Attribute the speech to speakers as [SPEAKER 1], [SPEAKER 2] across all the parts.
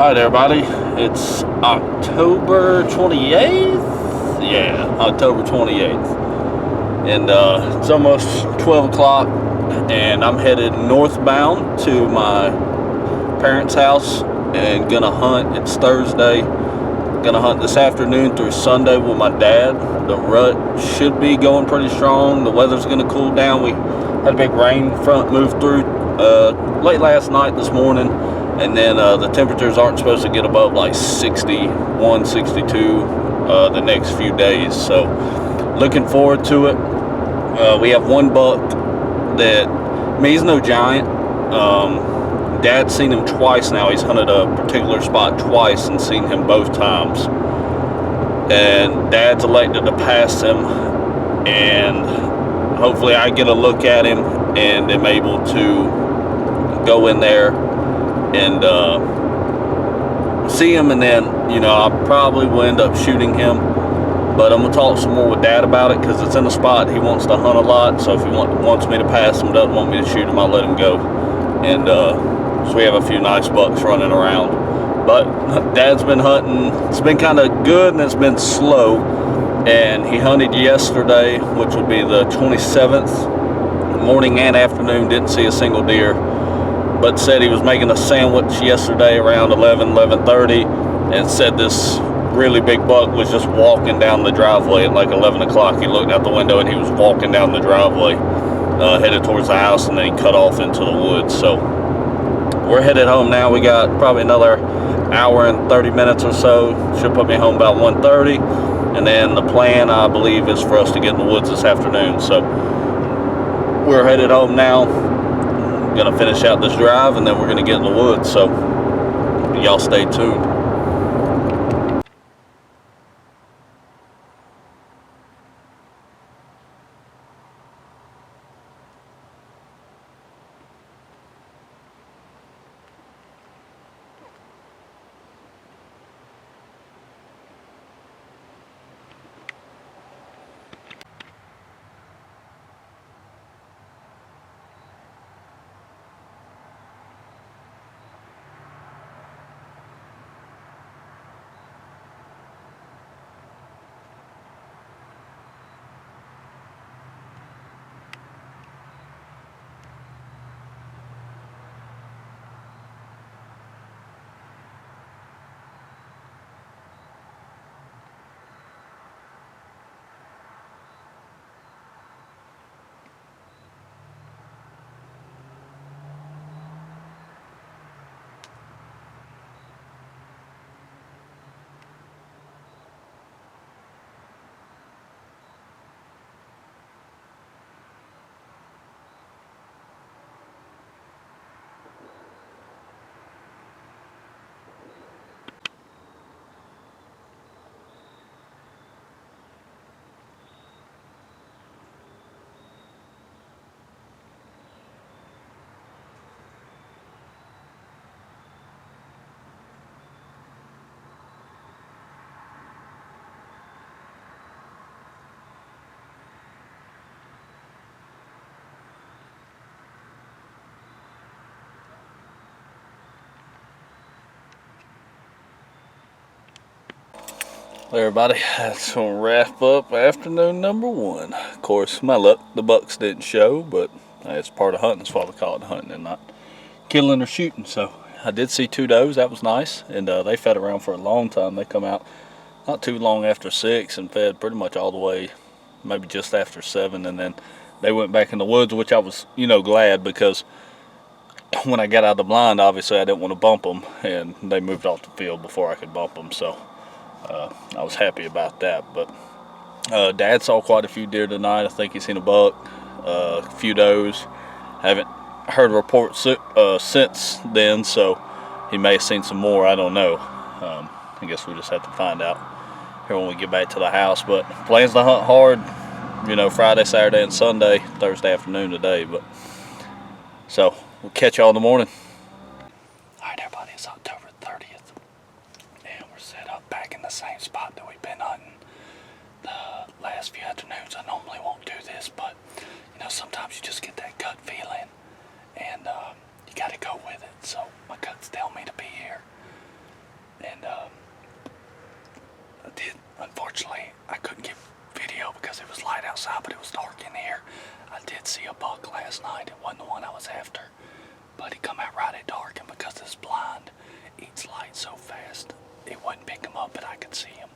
[SPEAKER 1] Alright everybody, it's October 28th? Yeah, October 28th. And it's almost 12 o'clock and I'm headed northbound to my parents' house and gonna hunt. It's Thursday. Gonna hunt this afternoon through Sunday with my dad. The rut should be going pretty strong. The weather's gonna cool down. We had a big rain front move through late last night, this morning. And then the temperatures aren't supposed to get above like 61, 62 the next few days. So looking forward to it. We have one buck that, I mean, he's no giant. Dad's seen him twice now. He's hunted a particular spot twice and seen him both times. And Dad's elected to pass him. And hopefully I get a look at him and am able to go in there and see him, and then I probably will end up shooting him, but I'm gonna talk some more with Dad about it because it's in a spot he wants to hunt a lot. So if he wants me to pass him, doesn't want me to shoot him, I'll let him go. And so we have a few nice bucks running around. But Dad's been hunting. It's been kind of good and it's been slow, and he hunted yesterday, which would be the 27th, morning and afternoon. Didn't see a single deer, but said he was making a sandwich yesterday around 11:30, and said this really big buck was just walking down the driveway at like 11 o'clock. He looked out the window and he was walking down the driveway, headed towards the house, and then he cut off into the woods. So we're headed home now. We got probably another hour and 30 minutes or so. Should put me home about 1:30, and then the plan, I believe, is for us to get in the woods this afternoon. So we're headed home now. Gonna finish out this drive and then we're gonna get in the woods, so y'all stay tuned. Everybody, that's gonna wrap up afternoon number one. Of course, my luck, the bucks didn't show, but it's part of hunting. That's why we call it hunting and not killing or shooting. So I did see two does. That was nice, and they fed around for a long time. They come out not too long after 6 and fed pretty much all the way, maybe just after 7, and then they went back in the woods, which I was glad, because when I got out of the blind, obviously I didn't want to bump them, and they moved off the field before I could bump them. So I was happy about that. But Dad saw quite a few deer tonight. I think he's seen a buck, a few does. Haven't heard a report since then, so he may have seen some more. I don't know. I guess we just have to find out here when we get back to the house. But plans to hunt hard, Friday, Saturday, and Sunday. Thursday afternoon today. But so we'll catch y'all in the morning. All right, everybody, it's October 30th, and we're set up back in the same spot that we've been hunting the last few afternoons. I normally won't do this, but sometimes you just get that gut feeling, and you got to go with it. So my guts tell me to be here, outside, but it was dark in here. I did see a buck last night. It wasn't the one I was after, but he come out right at dark, and because it's blind, eats light so fast, it wouldn't pick him up, but I could see him.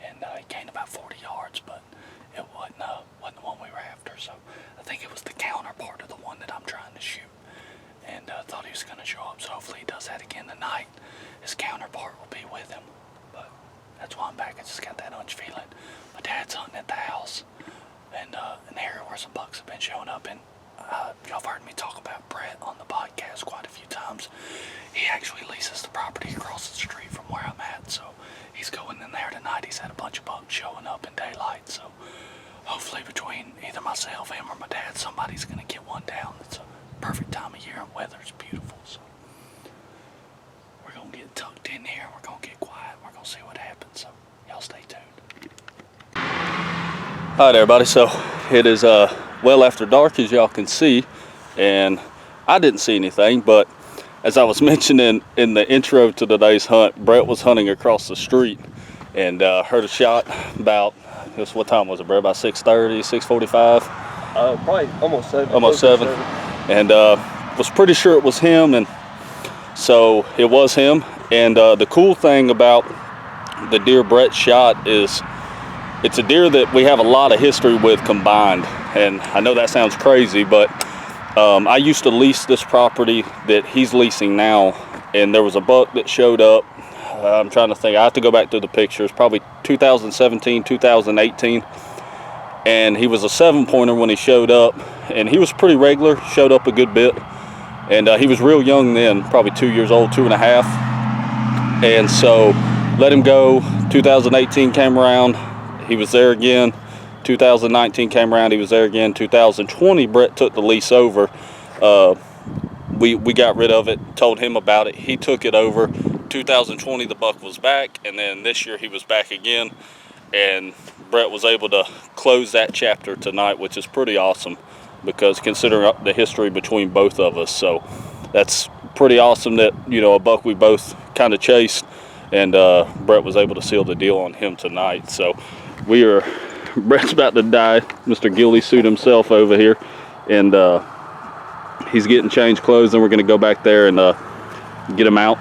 [SPEAKER 1] And he gained about 40 yards, but it wasn't the one we were after. So I think it was the counterpart of the one that I'm trying to shoot. And thought he was going to show up, so hopefully he does that again tonight. His counterpart will be with him. But that's why I'm back. I just got that hunch feeling. My dad's hunting at the house, and an area where some bucks have been showing up. And y'all have heard me talk about Brett on the podcast quite a few times. He actually leases the property across the street from where I'm at, so he's going in there tonight. He's had a bunch of bucks showing up in daylight, so hopefully between either myself, him, or my dad, somebody's going to get one down. It's a perfect time of year and weather's beautiful, so we're going to get tucked in here. We're going to get quiet. We're going to see what happens, so y'all stay tuned. All right, everybody, so it is well after dark, as y'all can see, and I didn't see anything, but as I was mentioning in the intro to today's hunt, Brett was hunting across the street and heard a shot about, what time was it, Brett? About 6:30, 6:45?
[SPEAKER 2] Probably almost 7.
[SPEAKER 1] Almost 7. And was pretty sure it was him, and so it was him. And the cool thing about the deer Brett shot is it's a deer that we have a lot of history with combined. And I know that sounds crazy, but I used to lease this property that he's leasing now, and there was a buck that showed up. I'm trying to think. I have to go back through the pictures. Probably 2017, 2018. And he was a 7-pointer when he showed up, and he was pretty regular, showed up a good bit. And he was real young then, probably 2 years old, 2.5. And so let him go. 2018 came around, he was there again. 2019 came around, he was there again. 2020, Brett took the lease over. We got rid of it, told him about it. He took it over. 2020, the buck was back, and then this year he was back again. And Brett was able to close that chapter tonight, which is pretty awesome, because considering the history between both of us. So that's pretty awesome that, you know, a buck we both kind of chased, and Brett was able to seal the deal on him tonight. So Brett's about to die, Mr. Ghillie suit himself over here, and he's getting changed clothes, and we're going to go back there and get him out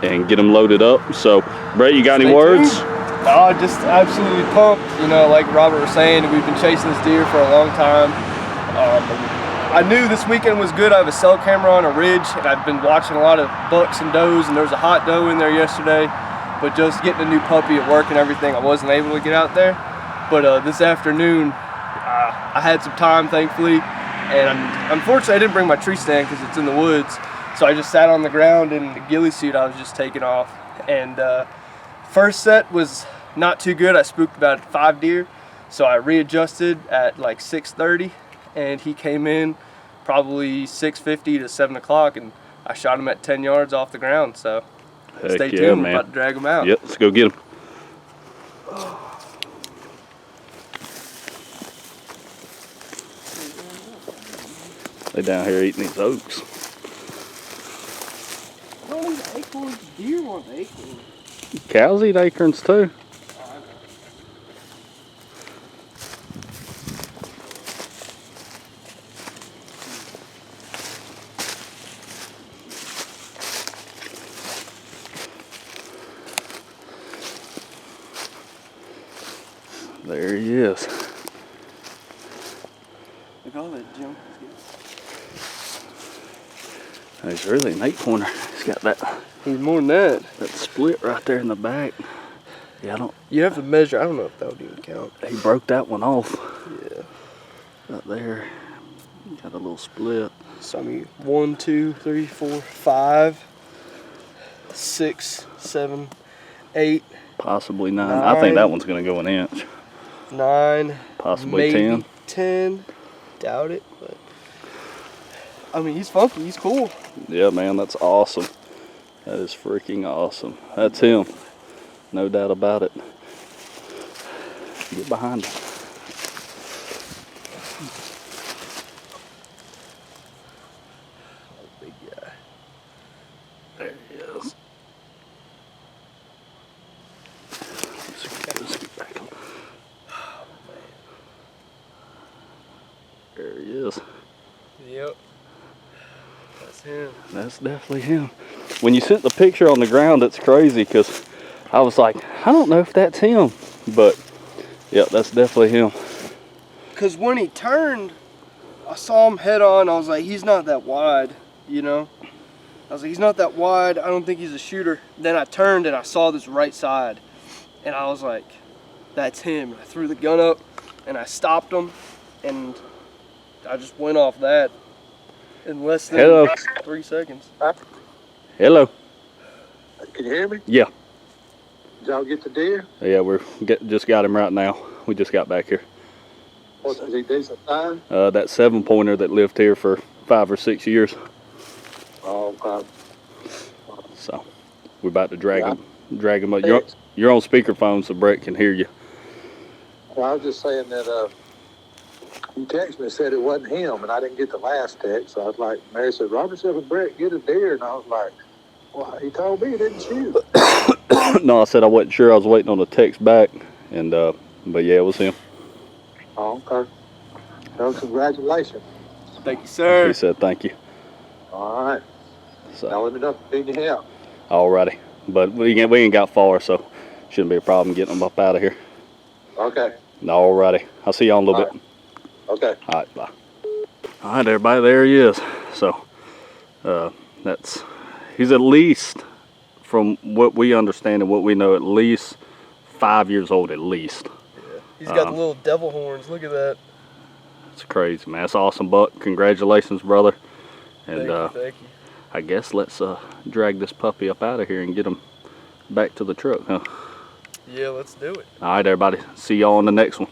[SPEAKER 1] and get him loaded up. So Brett, you got any words?
[SPEAKER 2] Oh, just absolutely pumped. You know, like Robert was saying, we've been chasing this deer for a long time. I knew this weekend was good. I have a cell camera on a ridge, and I've been watching a lot of bucks and does, and there was a hot doe in there yesterday. But just getting a new puppy at work and everything, I wasn't able to get out there. But this afternoon, I had some time, thankfully, and unfortunately I didn't bring my tree stand because it's in the woods. So I just sat on the ground in the ghillie suit I was just taking off. And first set was not too good. I spooked about 5 deer, so I readjusted at like 6:30, and he came in probably 6:50 to 7 o'clock, and I shot him at 10 yards off the ground. So stay tuned, we're about to drag him out.
[SPEAKER 1] Yep, let's go get him. They down here eating these oaks.
[SPEAKER 2] Don't eat acorns, deer want acorns.
[SPEAKER 1] Cows eat acorns too. There he is.
[SPEAKER 2] Look at all that junk.
[SPEAKER 1] He's really an 8-pointer. He's got that.
[SPEAKER 2] He's more than that.
[SPEAKER 1] That split right there in the back. Yeah, I don't.
[SPEAKER 2] You have to measure. I don't know if that would even count.
[SPEAKER 1] He broke that one off.
[SPEAKER 2] Yeah.
[SPEAKER 1] Right there. Got a little split.
[SPEAKER 2] So I mean, 1, 2, 3, 4, 5, 6, 7, 8.
[SPEAKER 1] Possibly 9. I think that one's gonna go an inch.
[SPEAKER 2] 9.
[SPEAKER 1] Possibly
[SPEAKER 2] maybe
[SPEAKER 1] 10.
[SPEAKER 2] 10. Doubt it, but I mean, he's funky. He's cool.
[SPEAKER 1] Yeah, man, that's awesome. That is freaking awesome. That's him. No doubt about it. Get behind him.
[SPEAKER 2] Big guy.
[SPEAKER 1] There he is. Let's get back on. that's definitely him. When you sent the picture on the ground, it's crazy because I was like, I don't know if that's him, but yeah, that's definitely him.
[SPEAKER 2] Because when he turned, I saw him head on. I was like, he's not that wide, you know? I was like, he's not that wide. I don't think he's a shooter. Then I turned and I saw this right side. And I was like, that's him. I threw the gun up and I stopped him. And I just went off that in less than 3 seconds.
[SPEAKER 1] Hello.
[SPEAKER 3] Can you hear me?
[SPEAKER 1] Yeah.
[SPEAKER 3] Did y'all get the deer?
[SPEAKER 1] Yeah, just got him right now. We just got back here.
[SPEAKER 3] What's he decent time?
[SPEAKER 1] That 7-pointer that lived here for 5 or 6 years.
[SPEAKER 3] Oh, okay.
[SPEAKER 1] So we're about to drag
[SPEAKER 3] Yeah.
[SPEAKER 1] him up. You're on speakerphone, so Brett can hear you.
[SPEAKER 3] Well, I was just saying that you texted me and said it wasn't him, and I didn't get the last text. So I was like, Mary said, Robert said, Brett, get a deer. And I was like, well, he told me he didn't shoot.
[SPEAKER 1] No, I said I wasn't sure. I was waiting on the text back, and but yeah, it was him.
[SPEAKER 3] Oh, okay. Well, congratulations.
[SPEAKER 2] Thank you, sir.
[SPEAKER 1] He said thank you.
[SPEAKER 3] All right.
[SPEAKER 1] So
[SPEAKER 3] Now let me know if you need any help.
[SPEAKER 1] alrighty, but we ain't got far, so shouldn't be a problem getting them up out of here.
[SPEAKER 3] Okay.
[SPEAKER 1] Alrighty, I'll see y'all in a little bit.
[SPEAKER 3] Okay.
[SPEAKER 1] All right, bye. All right, everybody, there he is. So he's at least, from what we understand and what we know, at least 5 years old at least.
[SPEAKER 2] Yeah. He's got the little devil horns. Look at that.
[SPEAKER 1] It's crazy, man. That's awesome, Buck. Congratulations, brother. And
[SPEAKER 2] Thank you.
[SPEAKER 1] I guess let's drag this puppy up out of here and get him back to the truck, huh?
[SPEAKER 2] Yeah, let's do it.
[SPEAKER 1] All right, everybody. See y'all on the next one.